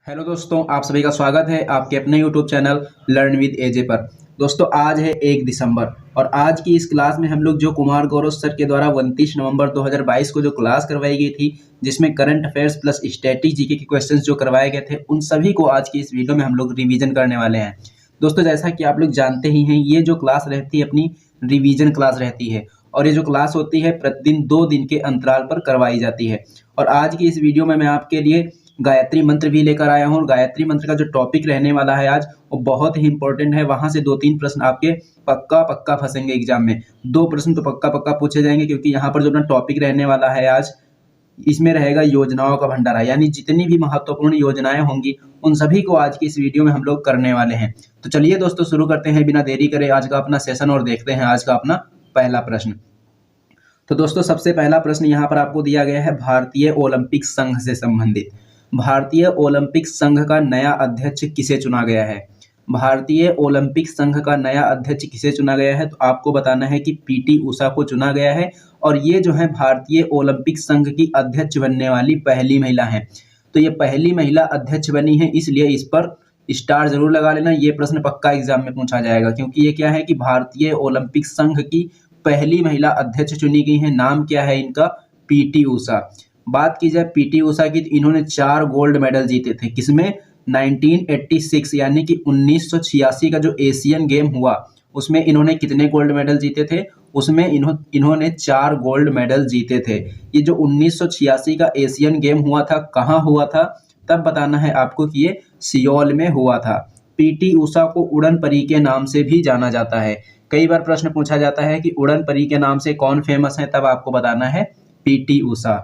Hello दोस्तों, आप सभी का स्वागत है आपके अपने यूट्यूब चैनल लर्न विद एजे पर। दोस्तों, आज है 1 दिसंबर और आज की इस क्लास में हम लोग जो कुमार गौरव सर के द्वारा 29 नवंबर 2022 को जो क्लास करवाई गई थी, जिसमें current affairs plus static GK के क्वेश्चंस जो करवाए गए थे, उन सभी को आज की इस वीडियो में हम लोग रिवीजन करने वाले हैं। दोस्तों, जैसा कि आप लोग जानते ही हैं, ये जो क्लास रहती है अपनी रिवीजन क्लास रहती है और ये जो क्लास होती है प्रतिदिन 2 दिन के अंतराल पर करवाई जाती है। और आज की इस वीडियो में मैं आपके लिए गायत्री मंत्र भी लेकर आया हूँ और गायत्री मंत्र का जो टॉपिक रहने वाला है आज, वो बहुत ही इंपॉर्टेंट है। वहां से 2-3 प्रश्न आपके पक्का फंसेंगे एग्जाम में। 2 प्रश्न तो पक्का पूछे जाएंगे, क्योंकि यहाँ पर जो अपना टॉपिक रहने वाला है आज, इसमें रहेगा योजनाओं का भंडारा, यानी जितनी भी महत्वपूर्ण योजनाएं होंगी उन सभी को आज की इस वीडियो में हम लोग करने वाले हैं। तो चलिए दोस्तों, शुरू करते हैं बिना देरी करे आज का अपना सेशन और देखते हैं आज का अपना पहला प्रश्न। तो दोस्तों, सबसे पहला प्रश्न यहाँ पर आपको दिया गया है भारतीय ओलंपिक संघ से संबंधित। भारतीय ओलंपिक संघ का नया अध्यक्ष किसे चुना गया है? भारतीय ओलंपिक संघ का नया अध्यक्ष किसे चुना गया है? तो आपको बताना है कि पीटी उषा को चुना गया है और ये जो है भारतीय ओलंपिक संघ की अध्यक्ष बनने वाली पहली महिला है। तो ये पहली महिला अध्यक्ष बनी है, इसलिए इस पर स्टार जरूर लगा लेना। ये प्रश्न पक्का एग्जाम में पूछा जाएगा, क्योंकि ये क्या है कि भारतीय ओलंपिक संघ की पहली महिला अध्यक्ष चुनी गई है। नाम क्या है इनका? पीटी उषा। बात की जाए पीटी उषा की, तो इन्होंने 4 गोल्ड मेडल जीते थे। किसमें? 1986 यानी कि 1986 का जो एशियन गेम हुआ, उसमें इन्होंने कितने गोल्ड मेडल जीते थे? उसमें इन्होंने 4 गोल्ड मेडल जीते थे। ये जो 1986 का एशियन गेम हुआ था, कहाँ हुआ था? तब बताना है आपको कि ये सियोल में हुआ था। पीटी उषा को उड़न परी के नाम से भी जाना जाता है। कई बार प्रश्न पूछा जाता है कि उड़न परी के नाम से कौन फेमस है, तब आपको बताना है पीटी उषा।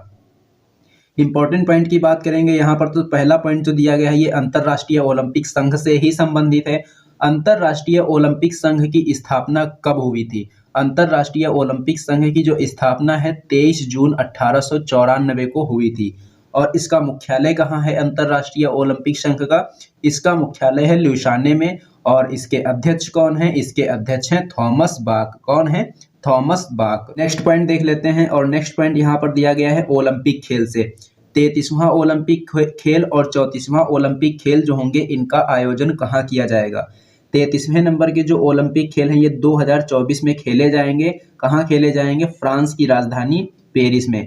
इंपॉर्टेंट पॉइंट की बात करेंगे यहाँ पर, तो पहला पॉइंट जो दिया गया है ये अंतर्राष्ट्रीय ओलंपिक संघ से ही संबंधित है। अंतर्राष्ट्रीय ओलंपिक संघ की स्थापना कब हुई थी? अंतर्राष्ट्रीय ओलंपिक संघ की जो स्थापना है 23 जून 1894 को हुई थी। और इसका मुख्यालय कहाँ है अंतर्राष्ट्रीय ओलंपिक संघ का? इसका मुख्यालय है ल्यूसाने में। और इसके अध्यक्ष कौन है? इसके अध्यक्ष हैं थॉमस बाक। कौन है? Thomas Bach. नेक्स्ट पॉइंट देख लेते हैं, और नेक्स्ट पॉइंट यहाँ पर दिया गया है ओलंपिक खेल से। 33वां ओलंपिक खेल और 34वां ओलंपिक खेल जो होंगे, इनका आयोजन कहाँ किया जाएगा? 33वें नंबर के जो ओलंपिक खेल हैं ये 2024 में खेले जाएंगे। कहाँ खेले जाएंगे? फ्रांस की राजधानी पेरिस में।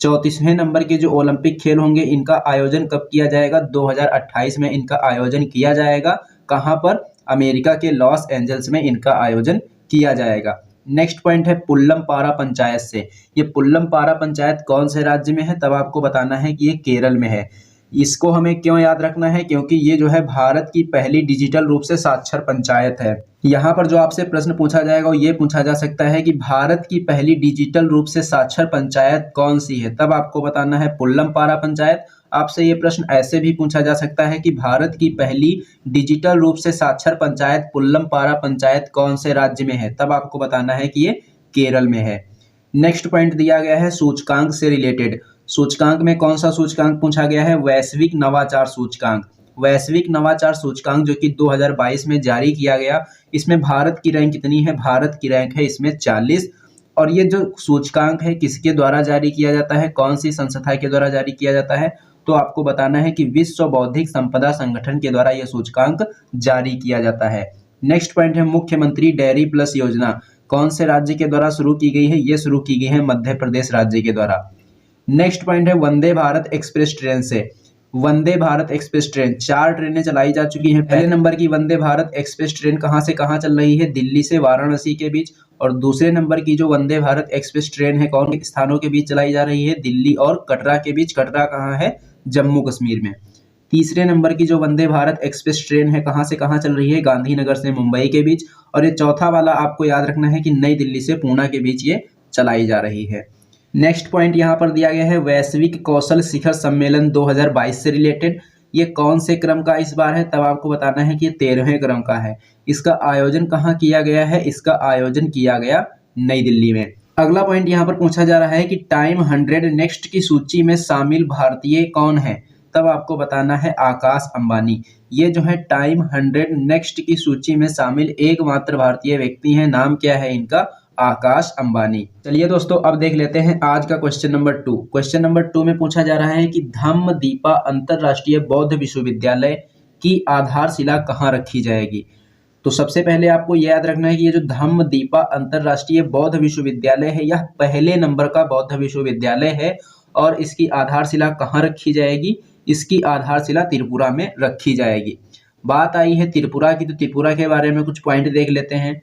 34वें नंबर के जो ओलंपिक खेल होंगे, इनका आयोजन कब किया जाएगा? 2028 में इनका आयोजन किया जाएगा। कहाँ पर? अमेरिका के लॉस एंजल्स में इनका आयोजन किया जाएगा। नेक्स्ट पॉइंट है पुल्लमपारा पंचायत से। ये पुल्लमपारा पंचायत कौन से राज्य में है? तब आपको बताना है कि ये केरल में है। इसको हमें क्यों याद रखना है? क्योंकि ये जो है भारत की पहली डिजिटल रूप से साक्षर पंचायत है। यहाँ पर जो आपसे प्रश्न पूछा जाएगा वो ये पूछा जा सकता है कि भारत की पहली डिजिटल रूप से साक्षर पंचायत कौन सी है? तब आपको बताना है पुल्लमपारा पंचायत। आपसे ये प्रश्न ऐसे भी पूछा जा सकता है कि भारत की पहली डिजिटल रूप से साक्षर पंचायत पुल्लमपारा पंचायत कौन से राज्य में है? तब आपको बताना है कि ये केरल में है। नेक्स्ट पॉइंट दिया गया है सूचकांक से रिलेटेड। सूचकांक में कौन सा सूचकांक पूछा गया है? वैश्विक नवाचार सूचकांक। वैश्विक नवाचार सूचकांक जो कि 2022 में जारी किया गया, इसमें भारत की रैंक कितनी है? भारत की रैंक है इसमें 40। और ये जो सूचकांक है किसके द्वारा जारी किया जाता है? कौन सी संस्था के द्वारा जारी किया जाता है? तो आपको बताना है कि विश्व बौद्धिक संपदा संगठन के द्वारा यह सूचकांक जारी किया जाता है। नेक्स्ट पॉइंट है मुख्यमंत्री डेयरी प्लस योजना। कौन से राज्य के द्वारा शुरू की गई है? ये शुरू की गई है मध्य प्रदेश राज्य के द्वारा। नेक्स्ट पॉइंट है वंदे भारत एक्सप्रेस ट्रेन से। वंदे भारत एक्सप्रेस ट्रेन 4 ट्रेनें चलाई जा चुकी हैं। पहले नंबर की वंदे भारत एक्सप्रेस ट्रेन कहां से कहां चल रही है? दिल्ली से वाराणसी के बीच। और दूसरे नंबर की जो वंदे भारत एक्सप्रेस ट्रेन है कौन के स्थानों के बीच चलाई जा रही है? दिल्ली और कटरा के बीच। कटरा कहाँ है? जम्मू कश्मीर में। तीसरे नंबर की जो वंदे भारत एक्सप्रेस ट्रेन है कहां से कहां चल रही है? गांधीनगर से मुंबई के बीच। और ये चौथा वाला आपको याद रखना है कि नई दिल्ली से पूना के बीच ये चलाई जा रही है। नेक्स्ट पॉइंट यहाँ पर दिया गया है वैश्विक कौशल शिखर सम्मेलन 2022 से रिलेटेड। ये कौन से क्रम का इस बार है? तब आपको बताना है कि ये 13वें क्रम का है। इसका आयोजन कहाँ किया गया है? इसका आयोजन किया गया नई दिल्ली में। अगला पॉइंट यहाँ पर पूछा जा रहा है कि टाइम 100 नेक्स्ट की सूची में शामिल भारतीय कौन है? तब आपको बताना है आकाश अंबानी। ये जो है टाइम 100 नेक्स्ट की सूची में शामिल एकमात्र भारतीय व्यक्ति हैं। नाम क्या है इनका? आकाश अंबानी। चलिए दोस्तों, अब देख लेते हैं आज का क्वेश्चन नंबर 2। क्वेश्चन नंबर 2 में पूछा जा रहा है कि धम्मदीपा अंतरराष्ट्रीय बौद्ध विश्वविद्यालय की आधारशिला कहाँ रखी जाएगी। तो सबसे पहले आपको याद रखना है कि ये जो धम्मदीपा अंतरराष्ट्रीय बौद्ध विश्वविद्यालय है, यह पहले नंबर का बौद्ध विश्वविद्यालय है और इसकी आधारशिला कहाँ रखी जाएगी। इसकी आधारशिला त्रिपुरा में रखी जाएगी। बात आई है त्रिपुरा की, तो त्रिपुरा के बारे में कुछ पॉइंट देख लेते हैं।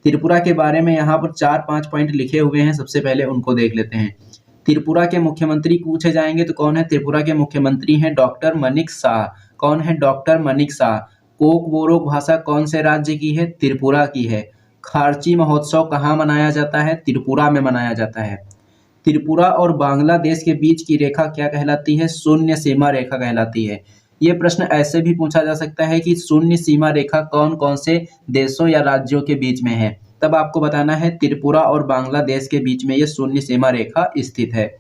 त्रिपुरा के बारे में यहाँ पर 4-5 पॉइंट लिखे हुए हैं, सबसे पहले उनको देख लेते हैं। त्रिपुरा के मुख्यमंत्री पूछे जाएंगे तो कौन है। त्रिपुरा के मुख्यमंत्री हैं डॉक्टर मनिक शाह। कौन है? डॉक्टर मनिक शाह। कोकबोरोक भाषा कौन से राज्य की है? त्रिपुरा की है। खार्ची महोत्सव कहाँ मनाया जाता है? त्रिपुरा में मनाया जाता है। त्रिपुरा और बांग्लादेश के बीच की रेखा क्या कहलाती है? शून्य सीमा रेखा कहलाती है। ये प्रश्न ऐसे भी पूछा जा सकता है कि शून्य सीमा रेखा कौन कौन से देशों या राज्यों के बीच में है, तब आपको बताना है त्रिपुरा और बांग्लादेश के बीच में ये शून्य सीमा रेखा स्थित है।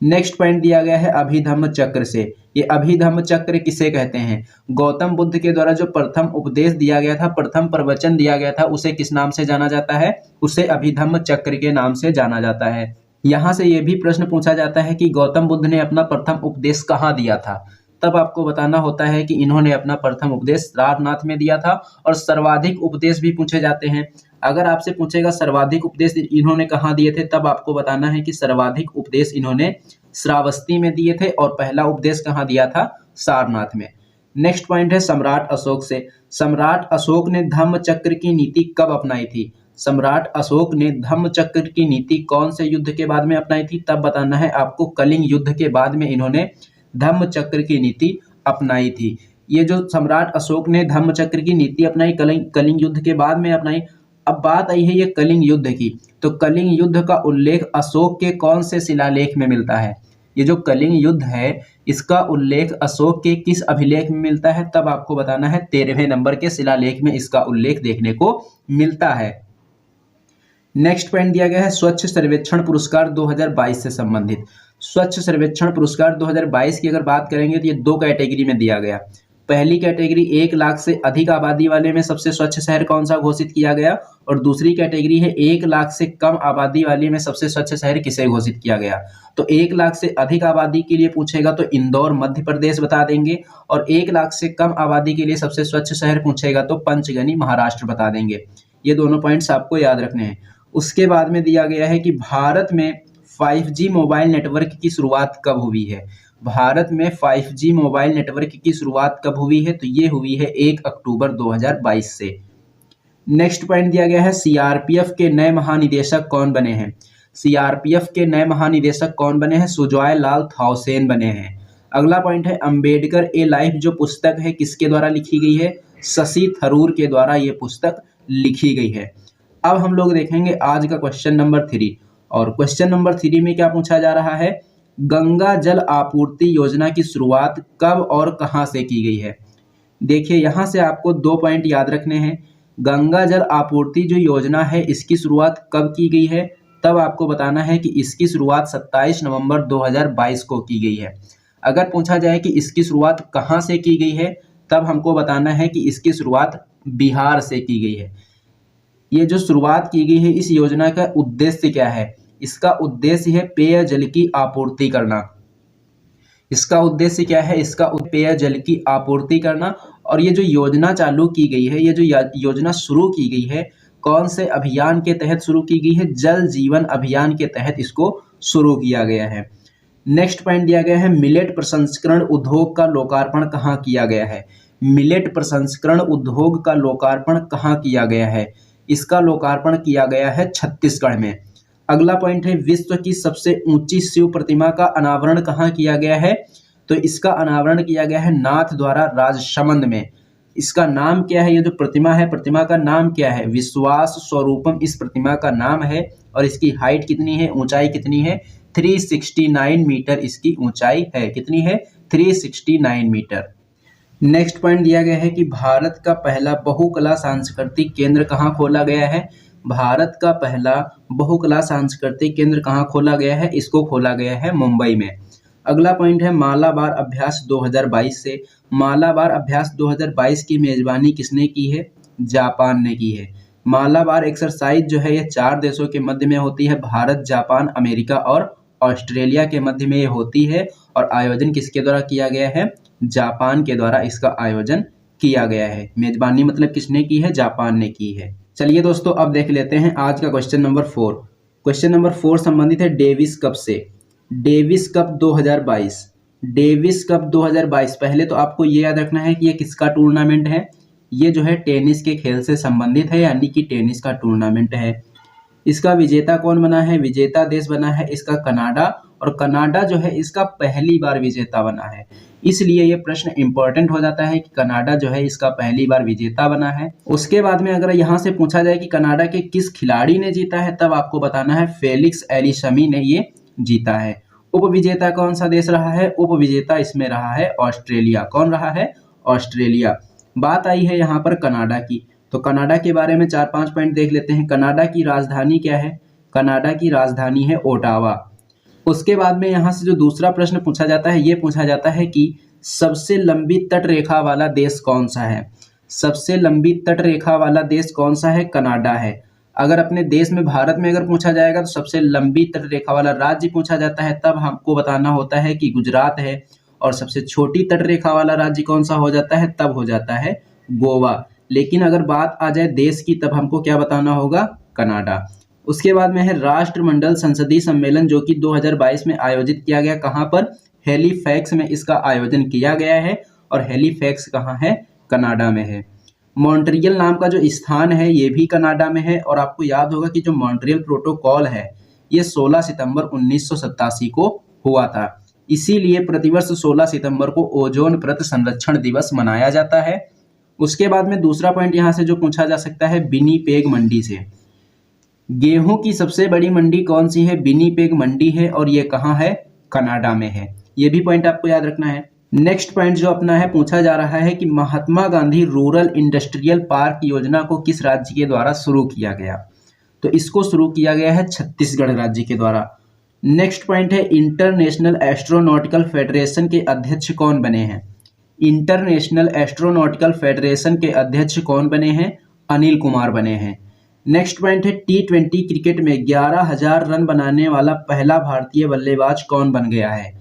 नेक्स्ट पॉइंट दिया गया है अभिधम्म चक्र से। ये अभिधम्म चक्र किसे कहते हैं? गौतम बुद्ध के द्वारा जो प्रथम उपदेश दिया गया था, प्रथम प्रवचन दिया गया था, उसे किस नाम से जाना जाता है? उसे अभिधम्म चक्र के नाम से जाना जाता है। यहाँ से ये भी प्रश्न पूछा जाता है कि गौतम बुद्ध ने अपना प्रथम उपदेश कहाँ दिया था, तब आपको बताना होता है कि इन्होंने अपना प्रथम उपदेश सारनाथ में दिया था। और सर्वाधिक उपदेश भी पूछे जाते हैं। अगर आपसे पूछेगा सर्वाधिक उपदेश इन्होंने कहाँ दिए थे, तब आपको बताना है कि सर्वाधिक उपदेश इन्होंने श्रावस्ती में दिए थे और पहला उपदेश कहाँ दिया था? सारनाथ में। नेक्स्ट पॉइंट है सम्राट अशोक से। सम्राट अशोक ने धम्म चक्र की नीति कब अपनाई थी? सम्राट अशोक ने धम्म चक्र की नीति कौन से युद्ध के बाद में अपनाई थी, तब बताना है आपको। कलिंग युद्ध के बाद में इन्होंने धम्म चक्र की नीति अपनाई थी। ये जो सम्राट अशोक ने धम्म चक्र की नीति अपनाई, कलिंग युद्ध के बाद में अपनाई। अब बात आई है ये कलिंग युद्ध की, तो कलिंग युद्ध का उल्लेख अशोक के कौन से शिलालेख में मिलता है? ये जो कलिंग युद्ध है, इसका उल्लेख अशोक के किस अभिलेख में मिलता है, तब आपको बताना है 13वें नंबर के शिलालेख में इसका उल्लेख देखने को मिलता है। नेक्स्ट पॉइंट दिया गया है स्वच्छ सर्वेक्षण पुरस्कार 2022 से संबंधित। स्वच्छ सर्वेक्षण पुरस्कार 2022 की अगर बात करेंगे तो ये 2 कैटेगरी में दिया गया। पहली कैटेगरी 1 लाख से अधिक आबादी वाले में सबसे स्वच्छ शहर कौन सा घोषित किया गया, और दूसरी कैटेगरी है 1 लाख से कम आबादी वाले में सबसे स्वच्छ शहर किसे घोषित किया गया। तो 1 लाख से अधिक आबादी के लिए पूछेगा तो इंदौर मध्य प्रदेश बता देंगे, और 1 लाख से कम आबादी के लिए सबसे स्वच्छ शहर पूछेगा तो पंचगनी महाराष्ट्र बता देंगे। ये दोनों पॉइंट्स आपको याद रखने हैं। उसके बाद में दिया गया है कि भारत में 5G मोबाइल नेटवर्क की शुरुआत कब हुई है। भारत में 5G मोबाइल नेटवर्क की शुरुआत कब हुई है, तो ये हुई है 1 अक्टूबर 2022 से। नेक्स्ट पॉइंट दिया गया है सीआरपीएफ के नए महानिदेशक कौन बने हैं। सीआरपीएफ के नए महानिदेशक कौन बने हैं? सुजॉय लाल थाउसेन बने हैं। अगला पॉइंट है अंबेडकर ए लाइफ जो पुस्तक है किसके द्वारा लिखी गई है? शशि थरूर के द्वारा ये पुस्तक लिखी गई है। अब हम लोग देखेंगे आज का क्वेश्चन नंबर 3, और क्वेश्चन नंबर 3 में क्या पूछा जा रहा है? गंगा जल आपूर्ति योजना की शुरुआत कब और कहां से की गई है। देखिए यहां से आपको 2 पॉइंट याद रखने हैं। गंगा जल आपूर्ति जो योजना है इसकी शुरुआत कब की गई है, तब आपको बताना है कि इसकी शुरुआत 27 नवंबर 2022 को की गई है। अगर पूछा जाए कि इसकी शुरुआत कहां से की गई है, तब हमको बताना है कि इसकी शुरुआत बिहार से की गई है। ये जो शुरुआत की गई है इस योजना का उद्देश्य क्या है? इसका उद्देश्य है पेयजल की आपूर्ति करना। इसका उद्देश्य क्या है? इसका पेयजल की आपूर्ति करना। और ये जो योजना चालू की गई है, ये जो योजना शुरू की गई है, कौन से अभियान के तहत शुरू की गई है? जल जीवन अभियान के तहत इसको शुरू किया गया है। नेक्स्ट पॉइंट दिया गया है मिलेट प्रसंस्करण उद्योग का लोकार्पण कहाँ किया गया है। मिलेट प्रसंस्करण उद्योग का लोकार्पण कहाँ किया गया है? इसका लोकार्पण किया गया है छत्तीसगढ़ में। अगला पॉइंट है विश्व की सबसे ऊंची शिव प्रतिमा का अनावरण कहाँ किया गया है, तो इसका अनावरण किया गया है नाथ द्वारा राजसमंद में। इसका नाम क्या है? ये जो प्रतिमा है, प्रतिमा का नाम क्या है? विश्वास स्वरूपम इस प्रतिमा का नाम है। और इसकी हाइट कितनी है, ऊंचाई कितनी है? 369 मीटर इसकी ऊंचाई है। कितनी है? 369 मीटर। नेक्स्ट पॉइंट दिया गया है कि भारत का पहला बहुकला सांस्कृतिक केंद्र कहाँ खोला गया है। भारत का पहला बहुकला सांस्कृतिक केंद्र कहाँ खोला गया है? इसको खोला गया है मुंबई में। अगला पॉइंट है मालाबार अभ्यास 2022 से। मालाबार अभ्यास 2022 की मेजबानी किसने की है? जापान ने की है। मालाबार एक्सरसाइज जो है ये 4 देशों के मध्य में होती है, भारत, जापान, अमेरिका और ऑस्ट्रेलिया के मध्य में ये होती है। और आयोजन किसके द्वारा किया गया है? जापान के द्वारा इसका आयोजन किया गया है। मेजबानी मतलब किसने की है? जापान ने की है। चलिए दोस्तों, अब देख लेते हैं आज का क्वेश्चन नंबर 4। क्वेश्चन नंबर 4 संबंधित है डेविस कप से। Davis cup 2022। डेविस कप 2022, पहले तो आपको ये याद रखना है कि ये किसका टूर्नामेंट है। ये जो है टेनिस के खेल से संबंधित है, यानी कि टेनिस का टूर्नामेंट है। इसका विजेता कौन बना है? विजेता देश बना है इसका कनाडा, और कनाडा जो है इसका पहली बार विजेता बना है। इसलिए ये प्रश्न इंपॉर्टेंट हो जाता है कि कनाडा जो है इसका पहली बार विजेता बना है। उसके बाद में अगर यहाँ से पूछा जाए कि कनाडा के किस खिलाड़ी ने जीता है, तब आपको बताना है फेलिक्स एलिशमी ने ये जीता है। उपविजेता कौन सा देश रहा है? उपविजेता इसमें रहा है ऑस्ट्रेलिया। कौन रहा है? ऑस्ट्रेलिया। बात आई है यहाँ पर कनाडा की, तो कनाडा के बारे में 4-5 पॉइंट देख लेते हैं। कनाडा की राजधानी क्या है? कनाडा की राजधानी है ओटावा। उसके बाद में यहाँ से जो दूसरा प्रश्न पूछा जाता है, ये पूछा जाता है कि सबसे लंबी तट रेखा वाला देश कौन सा है? सबसे लंबी तट रेखा वाला देश कौन सा है? कनाडा है। अगर अपने देश में, भारत में अगर पूछा जाएगा तो सबसे लंबी तट रेखा वाला राज्य पूछा जाता है, तब हमको बताना होता है कि गुजरात है। और सबसे छोटी तट रेखा वाला राज्य कौन सा हो जाता है? तब हो जाता है गोवा। लेकिन अगर बात आ जाए देश की, तब हमको क्या बताना होगा? कनाडा। उसके बाद में है राष्ट्रमंडल संसदीय सम्मेलन, जो कि 2022 में आयोजित किया गया। कहाँ पर? हैलिफैक्स में इसका आयोजन किया गया है, और हैलिफैक्स कहाँ है? कनाडा में है। मॉन्ट्रियल नाम का जो स्थान है ये भी कनाडा में है। और आपको याद होगा कि जो मॉन्ट्रियल प्रोटोकॉल है ये 16 सितंबर 1987 को हुआ था। इसीलिए प्रतिवर्ष 16 सितंबर को ओजोन परत संरक्षण दिवस मनाया जाता है। उसके बाद में दूसरा पॉइंट यहाँ से जो पूछा जा सकता है विनिपेग मंडी से। गेहूं की सबसे बड़ी मंडी कौन सी है? विनिपेग मंडी है, और ये कहाँ है? कनाडा में है। ये भी पॉइंट आपको याद रखना है। नेक्स्ट पॉइंट जो अपना है, पूछा जा रहा है कि Mahatma Gandhi rural industrial park योजना को किस राज्य के द्वारा शुरू किया गया? तो इसको शुरू किया गया है छत्तीसगढ़ राज्य के द्वारा। नेक्स्ट पॉइंट है इंटरनेशनल एस्ट्रोनॉटिकल फेडरेशन के अध्यक्ष कौन बने हैं? इंटरनेशनल एस्ट्रोनॉटिकल फेडरेशन के अध्यक्ष कौन बने हैं? अनिल कुमार बने हैं। नेक्स्ट पॉइंट है T20 क्रिकेट में 11,000 रन बनाने वाला पहला भारतीय बल्लेबाज कौन बन गया है?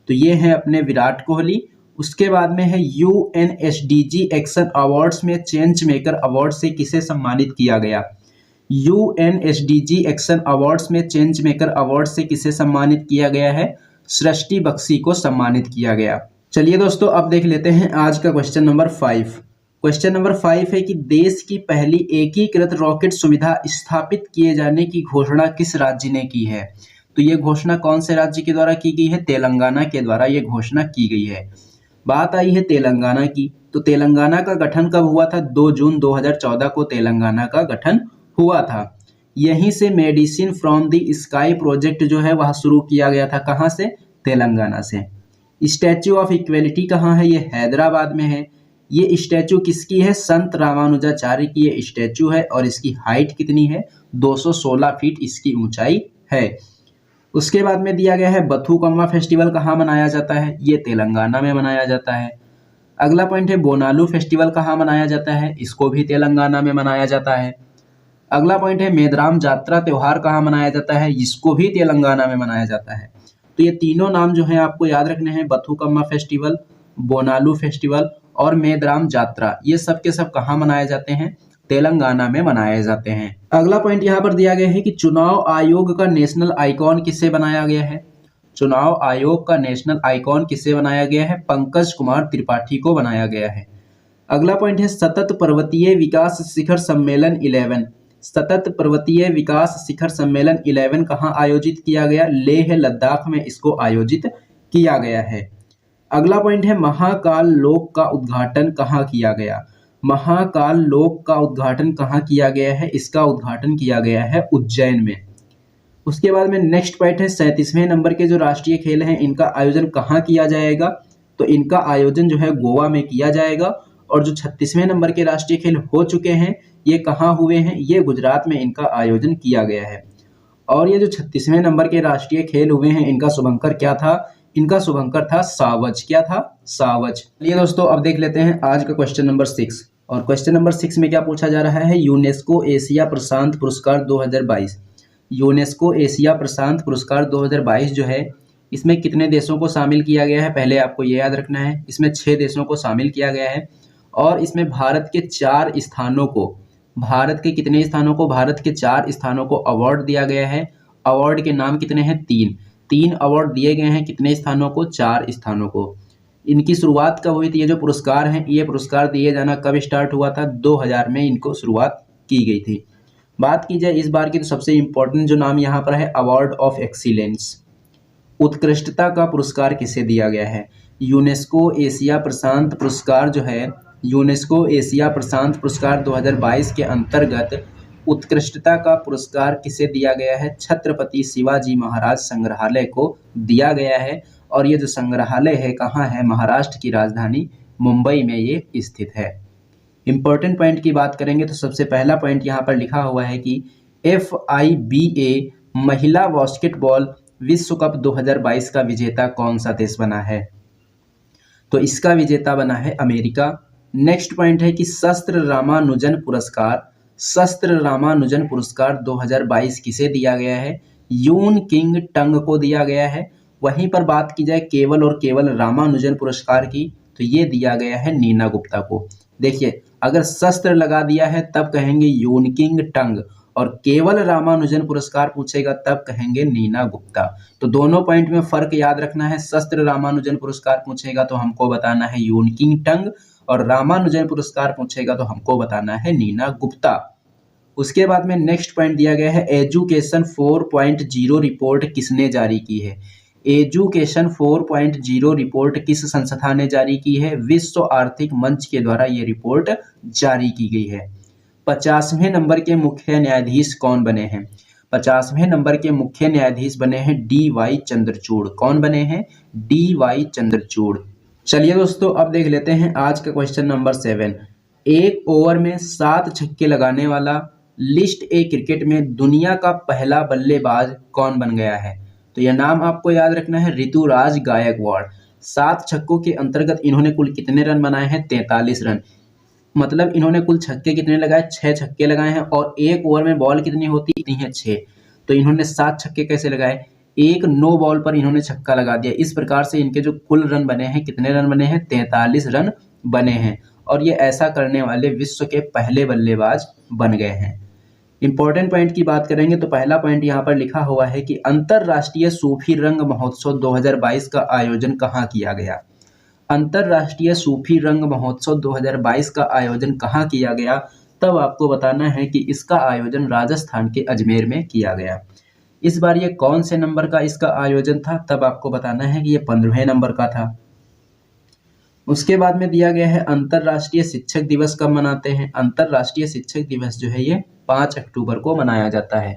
तो ये है अपने विराट कोहली। उसके बाद में है UNSDG एक्शन अवार्ड्स में चेंज मेकर अवार्ड से किसे सम्मानित किया गया? UNSDG एक्शन अवार्ड्स में चेंज मेकर अवार्ड से किसे सम्मानित किया गया है? सृष्टि बख्शी को सम्मानित किया गया। चलिए दोस्तों, अब देख लेते हैं आज का क्वेश्चन नंबर 5। क्वेश्चन नंबर 5 है कि देश की पहली एकीकृत रॉकेट सुविधा स्थापित किए जाने की घोषणा किस राज्य ने की है? तो ये घोषणा कौन से राज्य के द्वारा की गई है? तेलंगाना के द्वारा ये घोषणा की गई है। बात आई है तेलंगाना की, तो तेलंगाना का गठन कब हुआ था? 2 जून 2014 को तेलंगाना का गठन हुआ था। यहीं से medicine from the sky project जो है वह शुरू किया गया था। कहाँ से? तेलंगाना से। स्टैच्यू ऑफ इक्वेलिटी कहाँ है? ये हैदराबाद में है। ये स्टैच्यू किसकी है? संत रामानुजाचार्य की ये स्टैच्यू है, और इसकी हाइट कितनी है? 216 फीट इसकी ऊंचाई है। उसके बाद में दिया गया है बथुकम्मा फेस्टिवल कहाँ मनाया जाता है? ये तेलंगाना में मनाया जाता है। अगला पॉइंट है बोनालू फेस्टिवल कहाँ मनाया जाता है? इसको भी तेलंगाना में मनाया जाता है। अगला पॉइंट है मेदराम जात्रा त्योहार कहाँ मनाया जाता है? इसको भी तेलंगाना में मनाया जाता है। तो ये तीनों नाम जो हैं आपको याद रखने हैं, बथुकम्मा फेस्टिवल, बोनालू फेस्टिवल और मेदराम जात्रा। ये सब के सब कहाँ मनाए जाते हैं? तेलंगाना में मनाए जाते हैं। अगला पॉइंट यहाँ पर दिया गया है कि चुनाव आयोग का नेशनल आइकॉन किसे बनाया गया है? चुनाव आयोग का नेशनल आइकॉन किसे बनाया गया है? पंकज कुमार त्रिपाठी को बनाया गया है। अगला पॉइंट है सतत पर्वतीय विकास शिखर सम्मेलन 11। सतत पर्वतीय विकास शिखर सम्मेलन 11 कहाँ आयोजित किया गया? लेह लद्दाख में इसको आयोजित किया गया है। अगला पॉइंट है महाकाल लोक का उद्घाटन कहाँ किया गया? महाकाल लोक का उद्घाटन कहाँ किया गया है? इसका उद्घाटन किया गया है उज्जैन में। उसके बाद में नेक्स्ट पॉइंट है 37वें नंबर के जो राष्ट्रीय खेल हैं इनका आयोजन कहाँ किया जाएगा? तो इनका आयोजन जो है गोवा में किया जाएगा। और जो 36वें नंबर के राष्ट्रीय खेल हो चुके हैं ये कहाँ हुए हैं? ये गुजरात में इनका आयोजन किया गया है। और ये जो 36वें नंबर के राष्ट्रीय खेल हुए हैं इनका शुभंकर क्या था? इनका शुभंकर था सावज। क्या था? सावज। चलिए दोस्तों, अब देख लेते हैं आज का क्वेश्चन नंबर 6। और क्वेश्चन नंबर 6 में क्या पूछा जा रहा है, यूनेस्को एशिया प्रशांत पुरस्कार 2022। यूनेस्को एशिया प्रशांत पुरस्कार 2022 जो है, इसमें कितने देशों को शामिल किया गया है, पहले आपको ये याद रखना है। इसमें 6 देशों को शामिल किया गया है और इसमें भारत के 4 स्थानों को, भारत के कितने स्थानों को, भारत के 4 स्थानों को अवार्ड दिया गया है। अवार्ड के नाम कितने हैं, 3 अवार्ड दिए गए हैं, कितने स्थानों को, 4 स्थानों को। इनकी शुरुआत कब हुई थी, ये जो पुरस्कार हैं, ये पुरस्कार दिए जाना कब स्टार्ट हुआ था, 2000 में इनको शुरुआत की गई थी। बात की जाए इस बार की तो सबसे इम्पोर्टेंट जो नाम यहाँ पर है, अवार्ड ऑफ एक्सीलेंस, उत्कृष्टता का पुरस्कार किसे दिया गया है। यूनेस्को एशिया प्रशांत पुरस्कार जो है, यूनेस्को एशिया प्रशांत पुरस्कार 2022 के अंतर्गत उत्कृष्टता का पुरस्कार किसे दिया गया है, छत्रपति शिवाजी महाराज संग्रहालय को दिया गया है। और ये जो संग्रहालय है कहाँ है, महाराष्ट्र की राजधानी मुंबई में ये स्थित है। इंपॉर्टेंट पॉइंट की बात करेंगे तो सबसे पहला पॉइंट यहाँ पर लिखा हुआ है कि FIBA महिला बास्केटबॉल विश्व कप 2022 का विजेता कौन सा देश बना है, तो इसका विजेता बना है अमेरिका। नेक्स्ट पॉइंट है कि शस्त्र रामानुजन पुरस्कार, शस्त्र रामानुजन पुरस्कार 2022 किसे दिया गया है, यून किंग टंग को दिया गया है। वहीं पर बात की जाए केवल और केवल रामानुजन पुरस्कार की, तो ये दिया गया है नीना गुप्ता को। देखिए, अगर शस्त्र लगा दिया है तब कहेंगे यूनकिंग टंग, और केवल रामानुजन पुरस्कार पूछेगा तब कहेंगे नीना गुप्ता। तो दोनों पॉइंट में फर्क याद रखना है। शस्त्र रामानुजन पुरस्कार पूछेगा तो हमको बताना है यूनकिंग टंग, और रामानुजन पुरस्कार पूछेगा तो हमको बताना है नीना गुप्ता। उसके बाद में नेक्स्ट पॉइंट दिया गया है, एजुकेशन 4.0 रिपोर्ट किसने जारी की है। एजुकेशन 4.0 रिपोर्ट किस संस्था ने जारी की है, विश्व आर्थिक मंच के द्वारा ये रिपोर्ट जारी की गई है। 50वें नंबर के मुख्य न्यायाधीश कौन बने हैं, 50वें नंबर के मुख्य न्यायाधीश बने हैं DY चंद्रचूड़। कौन बने हैं, DY चंद्रचूड़। चलिए दोस्तों, अब देख लेते हैं आज का क्वेश्चन नंबर 7। एक ओवर में 7 छक्के लगाने वाला लिस्ट ए क्रिकेट में दुनिया का पहला बल्लेबाज कौन बन गया है, तो यह नाम आपको याद रखना है, ऋतुराज गायकवाड़। 7 छक्कों के अंतर्गत इन्होंने कुल कितने रन बनाए हैं, 43 रन। मतलब इन्होंने कुल छक्के कितने लगाए, 6 छक्के लगाए हैं, और एक ओवर में बॉल कितनी होती है, 6। तो इन्होंने 7 छक्के कैसे लगाए, एक नो बॉल पर इन्होंने छक्का लगा दिया। इस प्रकार से इनके जो कुल रन बने हैं, कितने रन बने हैं, 43 रन बने हैं। और ये ऐसा करने वाले विश्व के पहले बल्लेबाज बन गए हैं। इंपॉर्टेंट पॉइंट की बात करेंगे तो पहला पॉइंट यहाँ पर लिखा हुआ है कि अंतरराष्ट्रीय सूफी रंग महोत्सव 2022 का आयोजन कहाँ किया गया। अंतरराष्ट्रीय सूफी रंग महोत्सव 2022 का आयोजन कहाँ किया गया, तब आपको बताना है कि इसका आयोजन राजस्थान के अजमेर में किया गया। इस बार ये कौन से नंबर का इसका आयोजन था, तब आपको बताना है कि ये 15वें नंबर का था। उसके बाद में दिया गया है अंतरराष्ट्रीय शिक्षक दिवस कब मनाते हैं। अंतरराष्ट्रीय शिक्षक दिवस जो है ये 5 अक्टूबर को मनाया जाता है।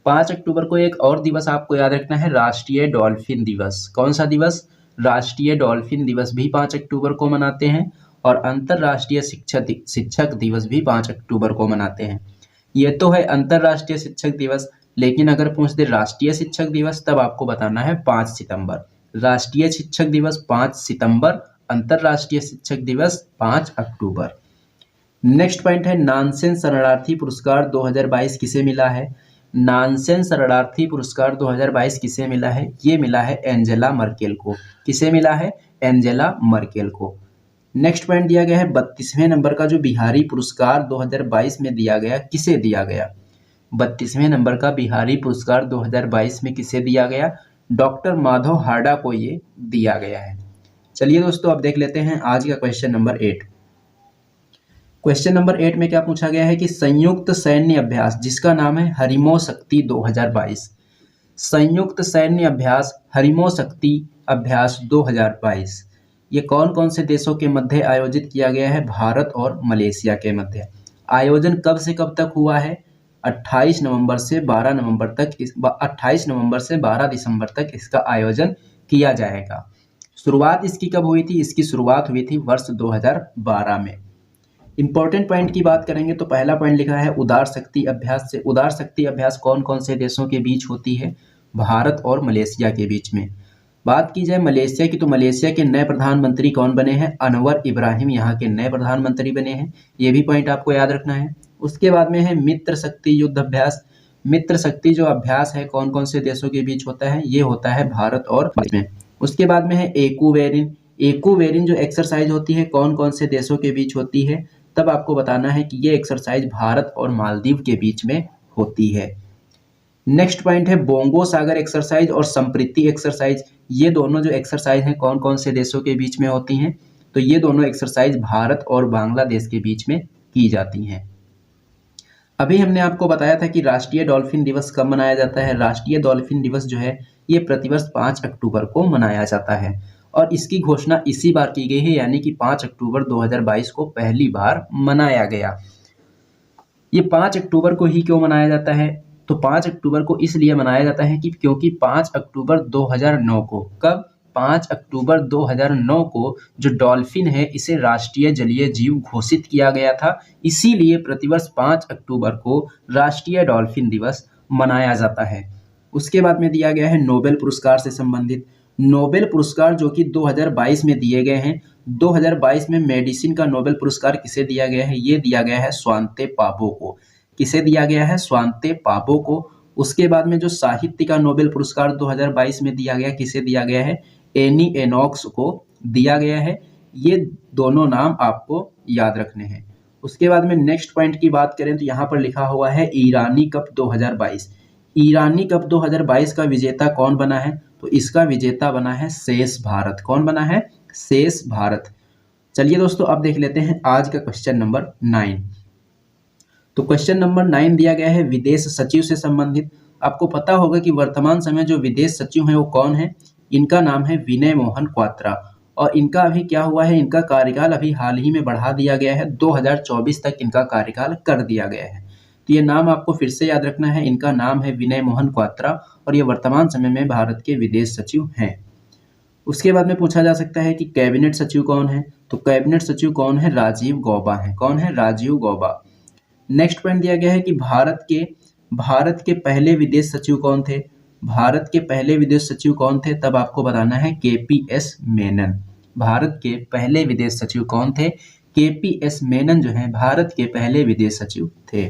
5 अक्टूबर को एक और दिवस आपको याद रखना है, राष्ट्रीय डॉल्फिन दिवस। कौन सा दिवस, राष्ट्रीय डॉल्फिन दिवस भी 5 अक्टूबर को मनाते हैं, और अंतरराष्ट्रीय शिक्षक दिवस भी 5 अक्टूबर को मनाते हैं। ये तो है अंतरराष्ट्रीय शिक्षक दिवस, लेकिन अगर पूछ दे राष्ट्रीय शिक्षक दिवस, तब आपको बताना है 5 सितंबर। राष्ट्रीय शिक्षक दिवस 5 सितंबर, अंतरराष्ट्रीय शिक्षक दिवस 5 अक्टूबर। नेक्स्ट पॉइंट है, नानसेन शरणार्थी पुरस्कार 2022 किसे मिला है। नानसेन शरणार्थी पुरस्कार 2022 किसे मिला है, ये मिला है एंजेला मर्केल को। किसे मिला है, एंजेला मर्केल को। नेक्स्ट पॉइंट दिया गया है 32वें नंबर का जो बिहारी पुरस्कार 2022 में दिया गया, किसे दिया गया। 32वें नंबर का बिहारी पुरस्कार 2022 में किसे दिया गया, डॉक्टर माधव हाडा को ये दिया गया है। चलिए दोस्तों, अब देख लेते हैं आज का क्वेश्चन नंबर 8। क्वेश्चन नंबर 8 में क्या पूछा गया है कि संयुक्त सैन्य अभ्यास जिसका नाम है हरिमो शक्ति 2022, संयुक्त सैन्य अभ्यास हरिमो शक्ति अभ्यास 2022, ये कौन कौन से देशों के मध्य आयोजित किया गया है, भारत और मलेशिया के मध्य। आयोजन कब से कब तक हुआ है, 28 नवंबर से 12 नवंबर तक, 28 नवंबर से 12 दिसंबर तक इसका आयोजन किया जाएगा। शुरुआत इसकी कब हुई थी, इसकी शुरुआत हुई थी वर्ष 2012 में। इंपॉर्टेंट पॉइंट की बात करेंगे तो पहला पॉइंट लिखा है उदार शक्ति अभ्यास से। उदार शक्ति अभ्यास कौन कौन से देशों के बीच होती है, भारत और मलेशिया के बीच में। बात की जाए मलेशिया की, तो मलेशिया के नए प्रधानमंत्री कौन बने हैं? अनवर इब्राहिम यहाँ के नए प्रधानमंत्री बने हैं। ये भी पॉइंट आपको याद रखना है। उसके बाद में है मित्र शक्ति युद्ध अभ्यास। मित्र शक्ति जो अभ्यास है कौन कौन से देशों के बीच होता है? ये होता है भारत और में। उसके बाद में है एकूवेरिन। एकूवेरिन जो एक्सरसाइज होती है कौन कौन से देशों के बीच होती है? तब आपको बताना है कि ये एक्सरसाइज भारत और मालदीव के बीच में होती है। नेक्स्ट पॉइंट है बोंगो सागर एक्सरसाइज और संप्रीति एक्सरसाइज। ये दोनों जो एक्सरसाइज हैं कौन कौन से देशों के बीच में होती हैं? तो ये दोनों एक्सरसाइज भारत और बांग्लादेश के बीच में की जाती हैं। अभी हमने आपको बताया था कि राष्ट्रीय डॉल्फिन दिवस कब मनाया जाता है। राष्ट्रीय डॉल्फिन दिवस जो है ये प्रतिवर्ष 5 अक्टूबर को मनाया जाता है और इसकी घोषणा इसी बार की गई है, यानी कि 5 अक्टूबर 2022 को पहली बार मनाया गया। ये 5 अक्टूबर को ही क्यों मनाया जाता है? तो 5 अक्टूबर को इसलिए मनाया जाता है कि क्योंकि 5 अक्टूबर 2009 को, कब? 5 अक्टूबर 2009 को जो डॉल्फिन है इसे राष्ट्रीय जलीय जीव घोषित किया गया था। इसीलिए प्रतिवर्ष 5 अक्टूबर को राष्ट्रीय डॉल्फिन दिवस मनाया जाता है। उसके बाद में दिया गया है नोबेल पुरस्कार से संबंधित। नोबेल पुरस्कार जो कि 2022 में दिए गए हैं। 2022 में मेडिसिन का नोबेल पुरस्कार किसे दिया गया है? ये दिया गया है स्वांते पाबो को। किसे दिया गया है? स्वांते पाबो को। उसके बाद में जो साहित्य का नोबेल पुरस्कार 2022 में दिया गया, किसे दिया गया है? एनी एनॉक्स को दिया गया है। ये दोनों नाम आपको याद रखने हैं। उसके बाद में नेक्स्ट पॉइंट की बात करें तो यहाँ पर लिखा हुआ है ईरानी कप 2022। ईरानी कप 2022 का विजेता कौन बना है? तो इसका विजेता बना है शेष भारत। कौन बना है? शेष भारत। चलिए दोस्तों अब देख लेते हैं आज का क्वेश्चन नंबर 9। तो क्वेश्चन नंबर 9 दिया गया है विदेश सचिव से संबंधित। आपको पता होगा कि वर्तमान समय जो विदेश सचिव हैं वो कौन है? इनका नाम है विनय मोहन क्वात्रा और इनका अभी क्या हुआ है? इनका कार्यकाल अभी हाल ही में बढ़ा दिया गया है। 2024 तक इनका कार्यकाल कर दिया गया है। तो ये नाम आपको फिर से याद रखना है। इनका नाम है विनय मोहन क्वात्रा और ये वर्तमान समय में भारत के विदेश सचिव हैं। उसके बाद में पूछा जा सकता है कि कैबिनेट सचिव कौन है? तो कैबिनेट सचिव कौन है? राजीव गौबा है। कौन है? राजीव गौबा। नेक्स्ट पॉइंट दिया गया है कि भारत के पहले विदेश सचिव कौन थे? भारत के पहले विदेश सचिव कौन थे? तब आपको बताना है केपीएस मेनन। भारत के पहले विदेश सचिव कौन थे? केपीएस मेनन जो है भारत के पहले विदेश सचिव थे।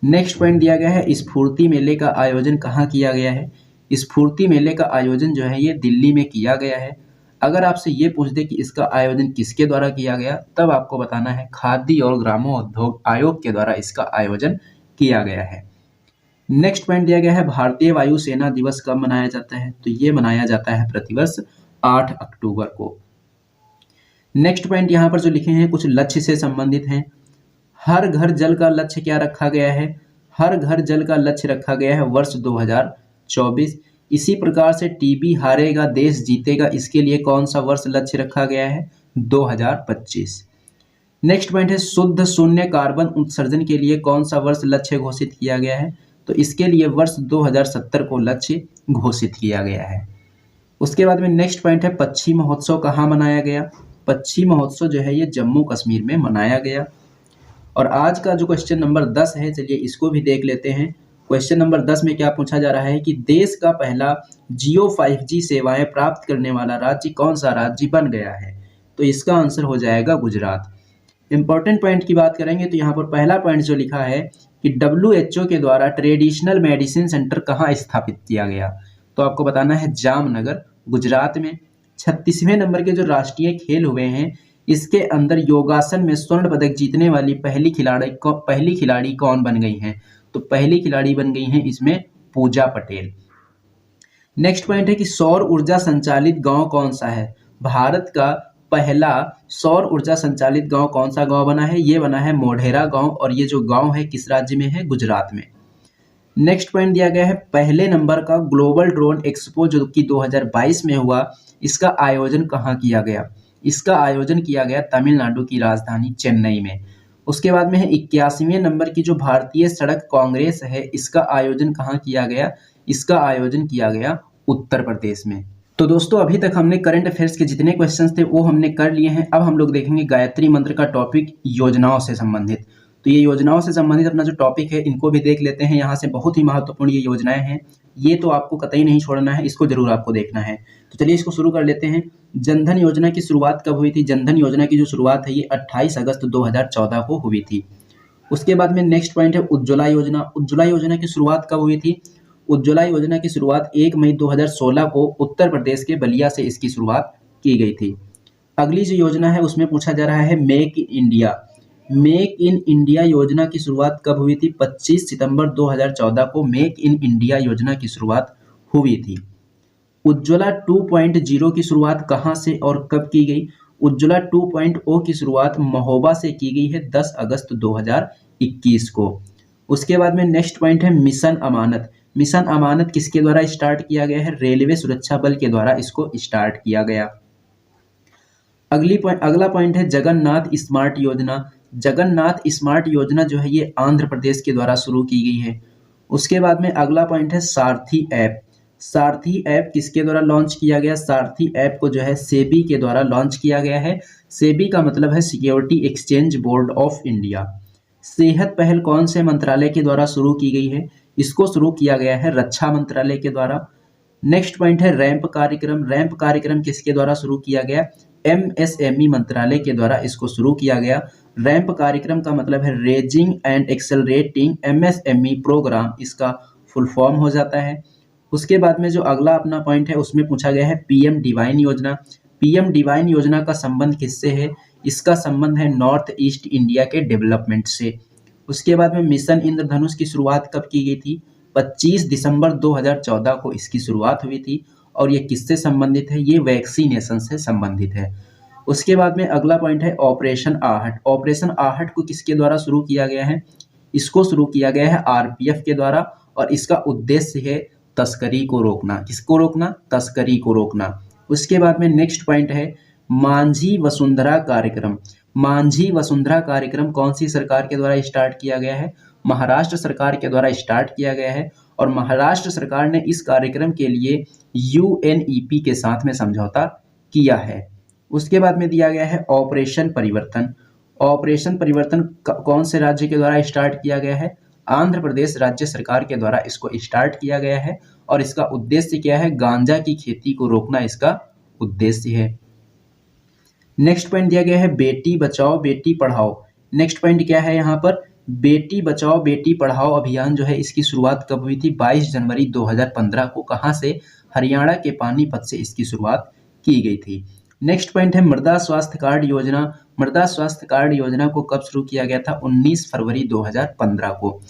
नेक्स्ट पॉइंट दिया गया है स्फूर्ति मेले का आयोजन कहाँ किया गया है? स्फूर्ति मेले का आयोजन जो है ये दिल्ली में किया गया है। अगर आपसे ये पूछ दे कि इसका आयोजन किसके द्वारा किया गया, तब आपको बताना है खाद्य और ग्रामोद्योग आयोग के द्वारा इसका आयोजन किया गया है। नेक्स्ट पॉइंट दिया गया है भारतीय वायुसेना दिवस कब मनाया जाता है? तो ये मनाया जाता है प्रतिवर्ष 8 अक्टूबर को। नेक्स्ट पॉइंट यहाँ पर जो लिखे हैं कुछ लक्ष्य से संबंधित हैं। हर घर जल का लक्ष्य क्या रखा गया है? हर घर जल का लक्ष्य रखा गया है वर्ष 2024। इसी प्रकार से टीबी हारेगा देश जीतेगा, इसके लिए कौन सा वर्ष लक्ष्य रखा गया है? 2025। नेक्स्ट पॉइंट है शुद्ध शून्य कार्बन उत्सर्जन के लिए कौन सा वर्ष लक्ष्य घोषित किया गया है? तो इसके लिए वर्ष 2070 को लक्ष्य घोषित किया गया है। उसके बाद में नेक्स्ट पॉइंट है पक्षी महोत्सव कहाँ मनाया गया? पक्षी महोत्सव जो है ये जम्मू कश्मीर में मनाया गया। और आज का जो क्वेश्चन नंबर 10 है, चलिए इसको भी देख लेते हैं। क्वेश्चन नंबर 10 में क्या पूछा जा रहा है कि देश का पहला जियो 5G सेवाएं प्राप्त करने वाला राज्य कौन सा राज्य बन गया है? तो इसका आंसर हो जाएगा गुजरात। इंपॉर्टेंट पॉइंट की बात करेंगे तो यहाँ पर पहला पॉइंट जो लिखा है कि WHO के द्वारा ट्रेडिशनल मेडिसिन सेंटर कहाँ स्थापित किया गया? तो आपको बताना है जामनगर, गुजरात में। 36वें नंबर के जो राष्ट्रीय खेल हुए हैं इसके अंदर योगासन में स्वर्ण पदक जीतने वाली पहली खिलाड़ी कौन बन गई हैं? तो पहली खिलाड़ी बन गई हैं इसमें पूजा पटेल। नेक्स्ट पॉइंट है कि सौर ऊर्जा संचालित गांव कौन सा है? भारत का पहला सौर ऊर्जा संचालित गांव कौन सा गांव बना है? ये बना है मोढेरा गांव और ये जो गांव है किस राज्य में है? गुजरात में। नेक्स्ट पॉइंट दिया गया है पहले नंबर का ग्लोबल ड्रोन एक्सपो जो कि 2022 में हुआ, इसका आयोजन कहाँ किया गया? इसका आयोजन किया गया तमिलनाडु की राजधानी चेन्नई में। उसके बाद में है 81वें नंबर की जो भारतीय सड़क कांग्रेस है, इसका आयोजन कहाँ किया गया? इसका आयोजन किया गया उत्तर प्रदेश में। तो दोस्तों अभी तक हमने करंट अफेयर्स के जितने क्वेश्चंस थे वो हमने कर लिए हैं। अब हम लोग देखेंगे गायत्री मंत्र का टॉपिक योजनाओं से संबंधित। तो ये योजनाओं से संबंधित अपना जो टॉपिक है इनको भी देख लेते हैं। यहाँ से बहुत ही महत्वपूर्ण ये योजनाएं हैं, ये तो आपको कतई नहीं छोड़ना है, इसको जरूर आपको देखना है। तो चलिए इसको शुरू कर लेते हैं। जनधन योजना की शुरुआत कब हुई थी? जनधन योजना की जो शुरुआत है ये 28 अगस्त 2014 को हुई थी। उसके बाद में नेक्स्ट पॉइंट है उज्ज्वला योजना। उज्ज्वला योजना की शुरुआत कब हुई थी? उज्ज्वला योजना की शुरुआत 1 मई 2016 को उत्तर प्रदेश के बलिया से इसकी शुरुआत की गई थी। अगली जो योजना है उसमें पूछा जा रहा है make in India. Make in India योजना की शुरुआत कब हुई थी? 25 सितंबर 2014 को मेक इन इंडिया योजना की शुरुआत हुई थी। उज्ज्वला 2.0 की शुरुआत कहाँ से और कब की गई? उज्ज्वला 2.0 की शुरुआत महोबा से की गई है 10 अगस्त 2021 को। उसके बाद में नेक्स्ट पॉइंट है मिशन अमानत। मिशन अमानत किसके द्वारा स्टार्ट किया गया है? रेलवे सुरक्षा बल के द्वारा इसको स्टार्ट किया गया। अगला पॉइंट है जगन्नाथ स्मार्ट योजना। जगन्नाथ स्मार्ट योजना जो है ये आंध्र प्रदेश के द्वारा शुरू की गई है। उसके बाद में अगला पॉइंट है सारथी ऐप। सारथी ऐप किसके द्वारा लॉन्च किया गया? सारथी ऐप को जो है सेबी के द्वारा लॉन्च किया गया है। सेबी का मतलब है security exchange board of India. सेहत पहल कौन से मंत्रालय के द्वारा शुरू की गई है? इसको शुरू किया गया है रक्षा मंत्रालय के द्वारा। नेक्स्ट पॉइंट है रैंप कार्यक्रम। रैंप कार्यक्रम किसके द्वारा शुरू किया गया? एमएसएमई मंत्रालय के द्वारा इसको शुरू किया गया। रैंप कार्यक्रम का मतलब है raising and accelerating MSME program, इसका फुल फॉर्म हो जाता है। उसके बाद में जो अगला अपना पॉइंट है उसमें पूछा गया है पीएम डिवाइन योजना। पीएम डिवाइन योजना का संबंध किससे है? इसका संबंध है नॉर्थ ईस्ट इंडिया के डेवलपमेंट से। उसके बाद में मिशन इंद्रधनुष की शुरुआत कब की गई थी? 25 दिसंबर 2014 को इसकी शुरुआत हुई थी। और ये किससे संबंधित है? ये वैक्सीनेशन से संबंधित है। उसके बाद में अगला पॉइंट है ऑपरेशन आहट। ऑपरेशन आहट को किसके द्वारा शुरू किया गया है? इसको शुरू किया गया है आरपीएफ के द्वारा और इसका उद्देश्य है तस्करी को रोकना। किसको रोकना? तस्करी को रोकना। उसके बाद में नेक्स्ट पॉइंट है मांझी वसुंधरा कार्यक्रम। मांझी वसुंधरा कार्यक्रम कौन सी सरकार के द्वारा स्टार्ट किया गया है? महाराष्ट्र सरकार के द्वारा स्टार्ट किया गया है और महाराष्ट्र सरकार ने इस कार्यक्रम के लिए यूएनईपी के साथ में समझौता किया है। उसके बाद में दिया गया है ऑपरेशन परिवर्तन। ऑपरेशन परिवर्तन कौन से राज्य के द्वारा स्टार्ट किया गया है? आंध्र प्रदेश राज्य सरकार के द्वारा इसको स्टार्ट किया गया है और इसका उद्देश्य क्या है? गांजा की खेती को रोकना इसका उद्देश्य है। नेक्स्ट पॉइंट दिया गया है बेटी बचाओ बेटी पढ़ाओ। नेक्स्ट पॉइंट क्या है यहाँ पर? बेटी बचाओ बेटी पढ़ाओ अभियान जो है इसकी शुरुआत कब हुई थी? 22 जनवरी 2015 को। कहाँ से? हरियाणा के पानीपत से इसकी शुरुआत की गई थी। नेक्स्ट पॉइंट है मृदा स्वास्थ्य कार्ड योजना। मृदा स्वास्थ्य कार्ड योजना को कब शुरू किया गया था? 19 फरवरी 2015 को।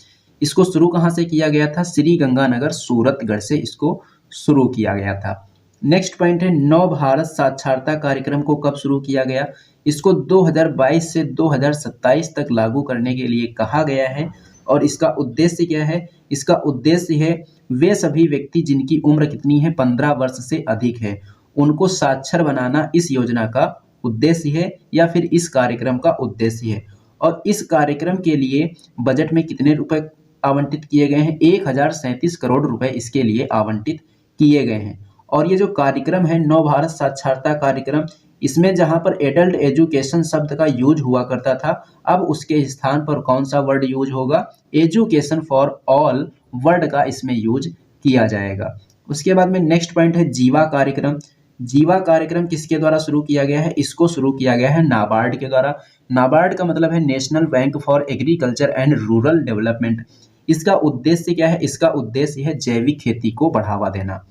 इसको शुरू कहाँ से किया गया था? श्री गंगानगर सूरतगढ़ से इसको शुरू किया गया था। नेक्स्ट पॉइंट है नव भारत साक्षरता कार्यक्रम को कब शुरू किया गया? इसको 2022 से 2027 तक लागू करने के लिए कहा गया है और इसका उद्देश्य क्या है? इसका उद्देश्य है वे सभी व्यक्ति जिनकी उम्र कितनी है? 15 वर्ष से अधिक है, उनको साक्षर बनाना इस योजना का उद्देश्य है या फिर इस कार्यक्रम का उद्देश्य है। और इस कार्यक्रम के लिए बजट में कितने रुपए आवंटित किए गए हैं? 1037 करोड़ रुपए इसके लिए आवंटित किए गए हैं। और ये जो कार्यक्रम है नव भारत साक्षरता कार्यक्रम, इसमें जहां पर एडल्ट एजुकेशन शब्द का यूज हुआ करता था, अब उसके स्थान पर कौन सा वर्ड यूज होगा? एजुकेशन फॉर ऑल वर्ड का इसमें यूज किया जाएगा। उसके बाद में नेक्स्ट पॉइंट है जीवा कार्यक्रम। जीवा कार्यक्रम किसके द्वारा शुरू किया गया है? इसको शुरू किया गया है नाबार्ड के द्वारा। नाबार्ड का मतलब है national bank for agriculture and rural development. इसका उद्देश्य क्या है? इसका उद्देश्य है जैविक खेती को बढ़ावा देना।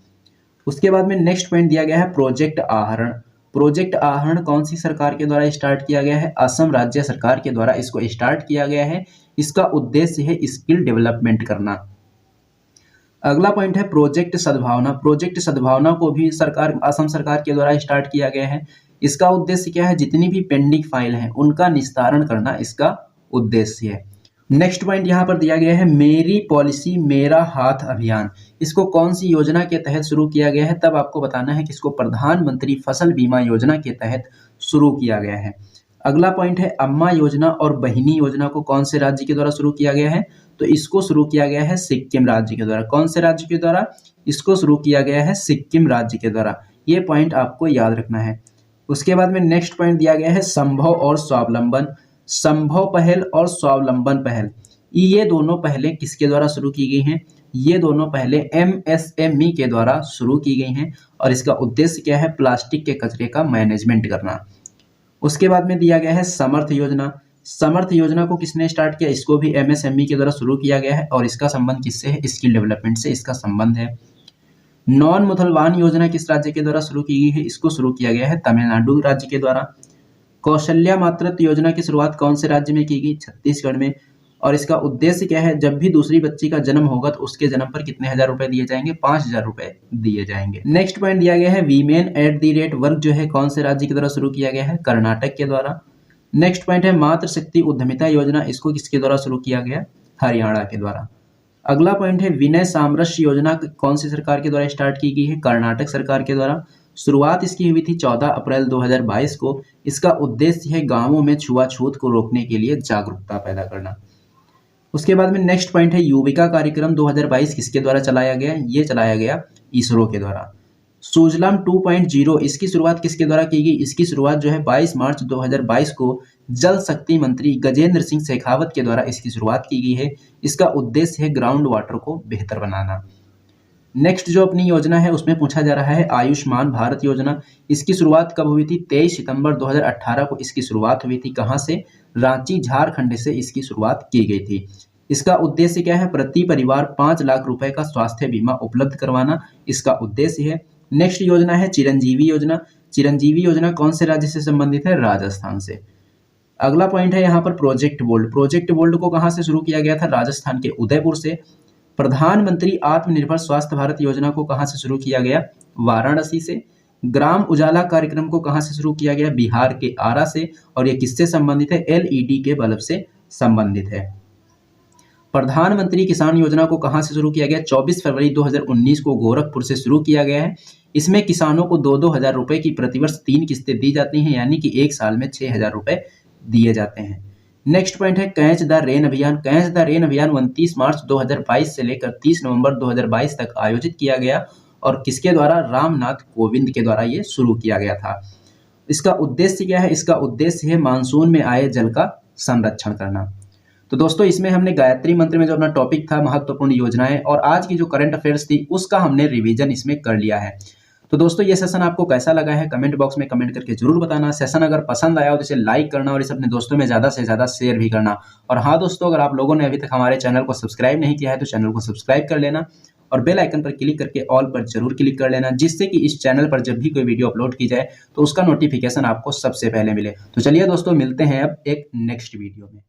उसके बाद में नेक्स्ट पॉइंट दिया गया है प्रोजेक्ट आहरण। प्रोजेक्ट आहरण कौन सी सरकार के द्वारा स्टार्ट किया गया है? असम राज्य सरकार के द्वारा इसको स्टार्ट किया गया है। इसका उद्देश्य है स्किल डेवलपमेंट करना। अगला पॉइंट है प्रोजेक्ट सद्भावना। प्रोजेक्ट सद्भावना को भी असम सरकार के द्वारा स्टार्ट किया गया है। इसका उद्देश्य क्या है? जितनी भी पेंडिंग फाइल हैं उनका निस्तारण करना इसका उद्देश्य है। नेक्स्ट पॉइंट यहाँ पर दिया गया है मेरी पॉलिसी मेरा हाथ अभियान। इसको कौन सी योजना के तहत शुरू किया गया है? तब आपको बताना है कि इसको प्रधानमंत्री फसल बीमा योजना के तहत शुरू किया गया है। अगला पॉइंट है अम्मा योजना और बहिनी योजना को कौन से राज्य के द्वारा शुरू किया गया है? तो इसको शुरू किया गया है सिक्किम राज्य के द्वारा। कौन से राज्य के द्वारा? इसको शुरू किया गया है सिक्किम राज्य के द्वारा। ये पॉइंट आपको याद रखना है। उसके बाद में नेक्स्ट पॉइंट दिया गया है संभव और स्वावलंबन। संभव पहल और स्वावलंबन पहल, ये दोनों पहलें किसके द्वारा शुरू की गई हैं? ये दोनों पहले MSME के द्वारा शुरू की गई हैं और इसका उद्देश्य क्या है? प्लास्टिक के कचरे का मैनेजमेंट करना। उसके बाद में दिया गया है समर्थ योजना। समर्थ योजना को किसने स्टार्ट किया? इसको भी MSME के द्वारा शुरू किया गया है और इसका संबंध किससे है? स्किल डेवलपमेंट से इसका संबंध है। नॉन मुसलमान योजना किस राज्य के द्वारा शुरू की गई है? इसको शुरू किया गया है तमिलनाडु राज्य के द्वारा। कौशल्या मातृत्व योजना की शुरुआत कौन से राज्य में की गई? छत्तीसगढ़ में। और इसका उद्देश्य क्या है? जब भी दूसरी बच्ची का जन्म होगा तो उसके जन्म पर कितने हजार रुपए दिए जाएंगे? 5,000 रुपए दिए जाएंगे। नेक्स्ट पॉइंट दिया गया है women at the rate work, जो है कौन से राज्य के द्वारा शुरू किया गया है? कर्नाटक के द्वारा। नेक्स्ट पॉइंट है मातृ शक्ति उद्यमिता योजना, इसको किसके द्वारा शुरू किया गया? हरियाणा के द्वारा। अगला पॉइंट है विनय सामरस्य योजना, कौन सी सरकार के द्वारा स्टार्ट की गई है? कर्नाटक सरकार के द्वारा। शुरुआत इसकी हुई थी 14 अप्रैल 2022 को। इसका उद्देश्य है गांवों में छुआछूत को रोकने के लिए जागरूकता पैदा करना। उसके बाद में नेक्स्ट पॉइंट है युविका कार्यक्रम 2022 किसके द्वारा चलाया गया? ये चलाया गया इसरो के द्वारा। सुजलाम 2.0, इसकी शुरुआत किसके द्वारा की गई? इसकी शुरुआत जो है 22 मार्च 2022 को जल शक्ति मंत्री गजेंद्र सिंह शेखावत के द्वारा इसकी शुरुआत की गई है। इसका उद्देश्य है ग्राउंड वाटर को बेहतर बनाना। नेक्स्ट जो अपनी योजना है उसमें पूछा जा रहा है आयुष्मान भारत योजना। इसकी शुरुआत कब हुई थी? 23 सितंबर 2018 को इसकी शुरुआत हुई थी। कहाँ से? रांची झारखंड से इसकी शुरुआत की गई थी। इसका उद्देश्य क्या है? प्रति परिवार 5 लाख रुपए का स्वास्थ्य बीमा उपलब्ध करवाना इसका उद्देश्य है। नेक्स्ट योजना है चिरंजीवी योजना। चिरंजीवी योजना कौन से राज्य से संबंधित है? राजस्थान से। अगला पॉइंट है यहाँ पर प्रोजेक्ट बोल्ड। प्रोजेक्ट बोल्ड को कहाँ से शुरू किया गया था? राजस्थान के उदयपुर से। प्रधानमंत्री आत्मनिर्भर स्वास्थ्य भारत योजना को कहाँ से शुरू किया गया? वाराणसी से। ग्राम उजाला कार्यक्रम को कहाँ से शुरू किया गया? बिहार के आरा से। और ये किससे संबंधित है? LED के बल्ब से संबंधित है। प्रधानमंत्री किसान योजना को कहाँ से शुरू किया गया? 24 फरवरी 2019 को गोरखपुर से शुरू किया गया है। इसमें किसानों को 2-2 हजार रुपए की प्रतिवर्ष 3 किस्तें दी जाती हैं, यानी कि एक साल में 6,000 रुपए दिए जाते हैं। नेक्स्ट पॉइंट है कैच द रेन अभियान। कैच द रेन अभियान 29 मार्च 2022 से लेकर 30 नवंबर 2022 तक आयोजित किया गया और किसके द्वारा? रामनाथ कोविंद के द्वारा ये शुरू किया गया था। इसका उद्देश्य क्या है? इसका उद्देश्य है मानसून में आए जल का संरक्षण करना। तो दोस्तों इसमें हमने गायत्री मंत्र में जो अपना टॉपिक था महत्वपूर्ण योजनाएं और आज की जो करंट अफेयर्स थी उसका हमने रिवीजन इसमें कर लिया है। तो दोस्तों ये सेशन आपको कैसा लगा है कमेंट बॉक्स में कमेंट करके जरूर बताना। सेशन अगर पसंद आया हो तो इसे लाइक करना और इसे अपने दोस्तों में ज़्यादा से ज़्यादा शेयर भी करना। और हाँ दोस्तों, अगर आप लोगों ने अभी तक हमारे चैनल को सब्सक्राइब नहीं किया है तो चैनल को सब्सक्राइब कर लेना और बेल आइकन पर क्लिक करके ऑल पर जरूर क्लिक कर लेना, जिससे कि इस चैनल पर जब भी कोई वीडियो अपलोड की जाए तो उसका नोटिफिकेशन आपको सबसे पहले मिले। तो चलिए दोस्तों मिलते हैं अब एक नेक्स्ट वीडियो में।